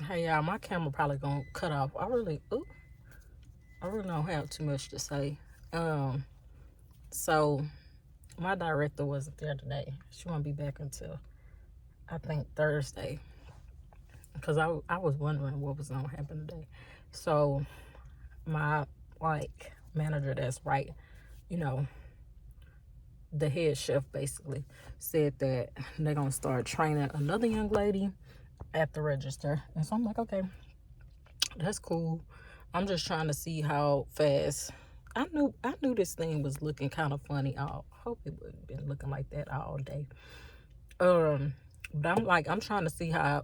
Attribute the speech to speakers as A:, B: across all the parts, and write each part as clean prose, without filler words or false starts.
A: Hey y'all, my camera probably gonna cut off. I really don't have too much to say. Um, so my director wasn't there today. She won't be back until I think Thursday. Cause I was wondering what was gonna happen today. So my manager that's right, you know, the head chef basically said that they're gonna start training another young lady at the register. And so I'm like, okay, that's cool. I'm just trying to see how fast. I knew this thing was looking kind of funny. I hope it would have been looking like that all day. But I'm trying to see how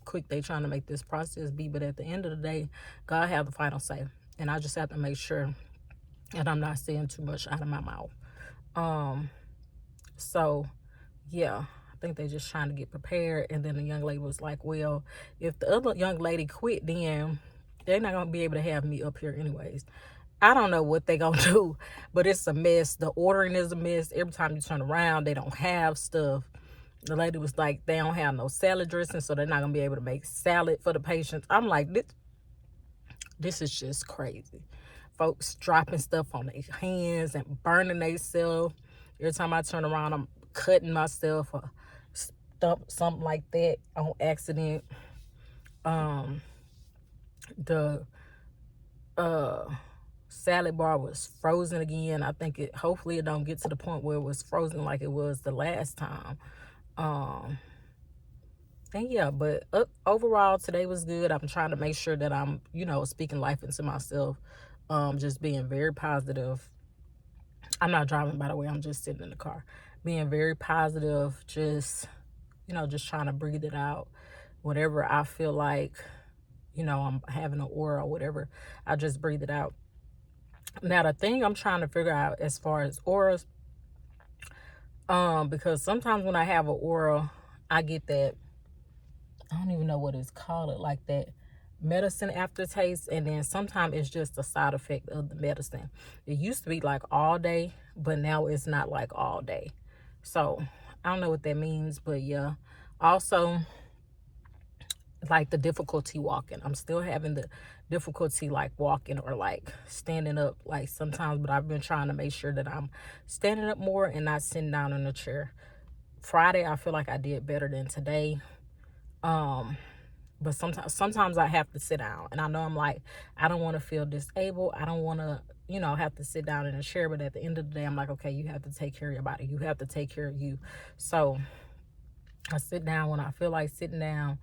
A: quick they trying to make this process be. But at the end of the day, God have the final say, and I just have to make sure that I'm not saying too much out of my mouth. So yeah, I think they just trying to get prepared. And then the young lady was like, well, if the other young lady quit, then they're not gonna be able to have me up here anyways. I don't know what they gonna do, but it's a mess. The ordering is a mess. Every time you turn around, they don't have stuff. The lady was like, they don't have no salad dressing, so they're not gonna be able to make salad for the patients. I'm like, this is just crazy. Folks dropping stuff on their hands and burning themselves. Every time I turn around, I'm cutting myself or something like that on accident. The salad bar was frozen again. I think hopefully it don't get to the point where it was frozen like it was the last time. And yeah, but overall today was good. I'm trying to make sure that I'm, speaking life into myself. Just being very positive. I'm not driving, by the way. I'm just sitting in the car. Being very positive, just trying to breathe it out. Whatever I feel like, I'm having an aura or whatever, I just breathe it out. Now, the thing I'm trying to figure out as far as auras, because sometimes when I have an aura, I get that, I don't even know what it's called, like that medicine aftertaste, and then sometimes it's just a side effect of the medicine. It used to be like all day, but now it's not like all day. So I don't know what that means, but yeah. Also, like the difficulty walking. I'm still having the difficulty like walking or like standing up like sometimes, but I've been trying to make sure that I'm standing up more and not sitting down in a chair. Friday, I feel like I did better than today. But sometimes I have to sit down, and I know I'm like, I don't want to feel disabled. I don't want to, have to sit down in a chair. But at the end of the day, I'm like, okay, you have to take care of your body. You have to take care of you. So I sit down when I feel like sitting down.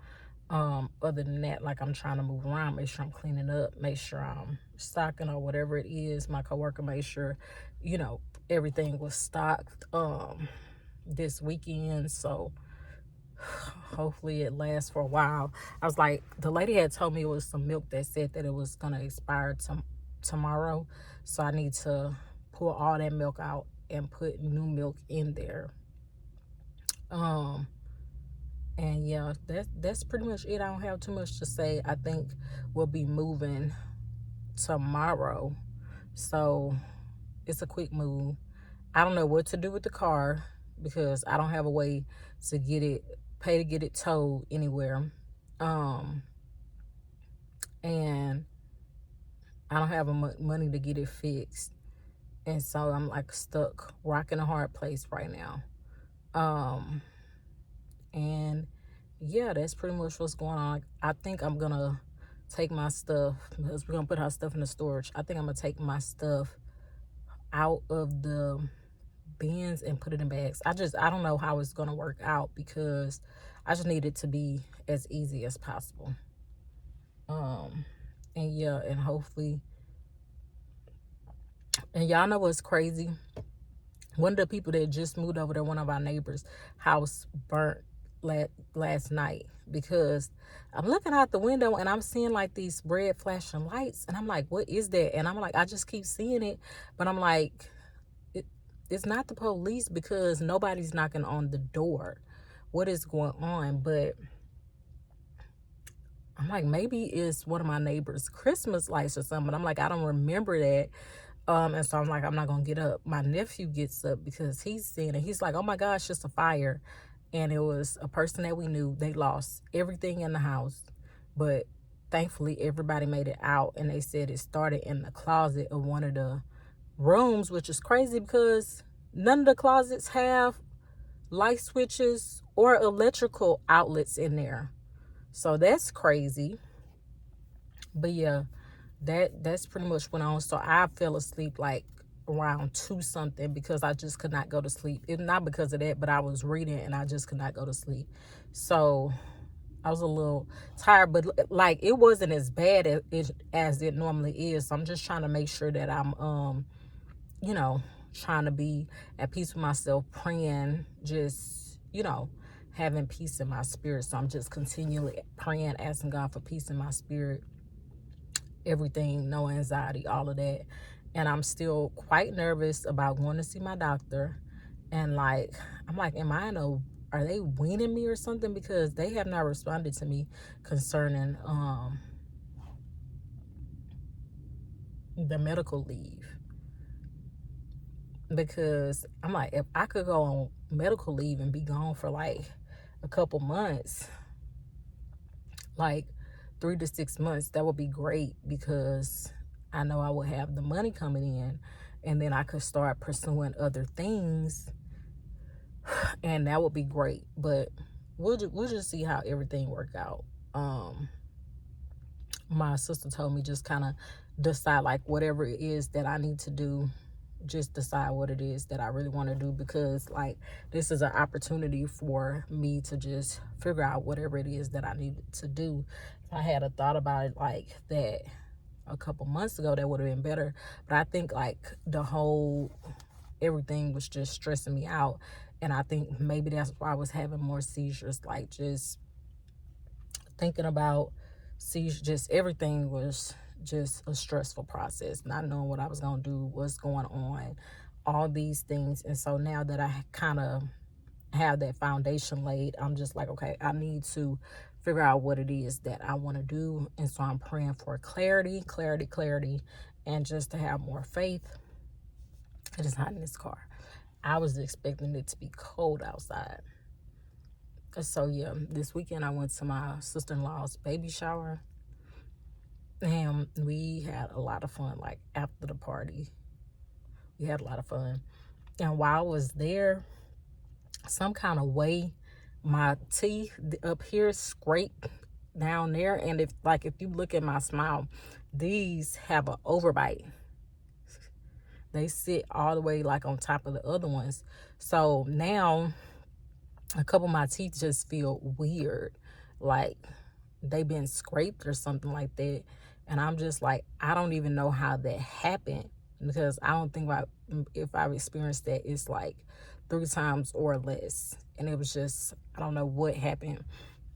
A: Other than that, like I'm trying to move around, make sure I'm cleaning up, make sure I'm stocking or whatever it is. My coworker made sure, everything was stocked this weekend. So hopefully it lasts for a while. I was like, the lady had told me it was some milk that said that it was gonna expire tomorrow. So I need to pull all that milk out and put new milk in there. And yeah, that's pretty much it. I don't have too much to say. I think we'll be moving tomorrow. So it's a quick move. I don't know what to do with the car because I don't have a way to pay to get it towed anywhere. And I don't have money to get it fixed. And so I'm like stuck, rocking a hard place right now. And yeah, that's pretty much what's going on. I think I'm gonna take my stuff, because we're gonna put our stuff in the storage. I think I'm gonna take my stuff out of the bins and put it in bags. I don't know how it's gonna work out, because I just need it to be as easy as possible. And yeah, and hopefully, and y'all know what's crazy? One of the people that just moved over there, one of our neighbors' house burnt last night, because I'm looking out the window and I'm seeing like these red flashing lights, and I'm like, what is that? And I'm like, I just keep seeing it, but I'm like, it's not the police, because nobody's knocking on the door. What is going on? But I'm like, maybe it's one of my neighbors' Christmas lights or something. But I'm like, I don't remember that. And so I'm like, I'm not gonna get up. My nephew gets up because he's seeing it. He's like, oh my gosh, it's a fire. And it was a person that we knew. They lost everything in the house. But thankfully everybody made it out, and they said it started in the closet of one of the rooms, which is crazy because none of the closets have light switches or electrical outlets in there. So that's crazy. But yeah, that's pretty much went on. So I fell asleep like around 2 something because I just could not go to sleep. It not because of that, but I was reading and I just could not go to sleep. So I was a little tired, but like it wasn't as bad as it normally is. So I'm just trying to make sure that I'm you know, trying to be at peace with myself, praying, just, having peace in my spirit. So I'm just continually praying, asking God for peace in my spirit, everything, no anxiety, all of that. And I'm still quite nervous about going to see my doctor. And like, I'm like, are they weaning me or something? Because they have not responded to me concerning the medical leave. Because I'm like, if I could go on medical leave and be gone for like a couple months, like 3 to 6 months, that would be great, because I know I would have the money coming in, and then I could start pursuing other things, and that would be great. But we'll just see how everything work out. My sister told me just kind of decide like whatever it is that I need to do, just decide what it is that I really want to do, because like this is an opportunity for me to just figure out whatever it is that I need to do. If I had a thought about it like that a couple months ago, that would have been better. But I think like everything was just stressing me out, and I think maybe that's why I was having more seizures, like just thinking about seizures, just everything was just a stressful process, not knowing what I was going to do, what's going on, all these things. And so now that I kind of have that foundation laid, I'm just like, okay, I need to figure out what it is that I want to do. And so I'm praying for clarity, and just to have more faith. It is hot in this car. I was expecting it to be cold outside. So yeah, this weekend I went to my sister-in-law's baby shower, and we had a lot of fun. Like after the party, we had a lot of fun. And while I was there, some kind of way my teeth up here scraped down there, and if you look at my smile, these have an overbite. They sit all the way like on top of the other ones. So now a couple of my teeth just feel weird, like they been scraped or something like that. And I'm just like, I don't even know how that happened, because I don't think if I've experienced that, it's like 3 times or less. And it was just, I don't know what happened.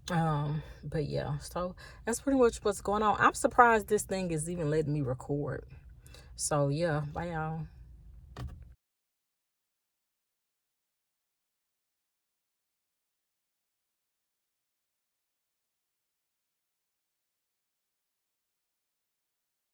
A: But yeah, so that's pretty much what's going on. I'm surprised this thing is even letting me record. So yeah, bye y'all.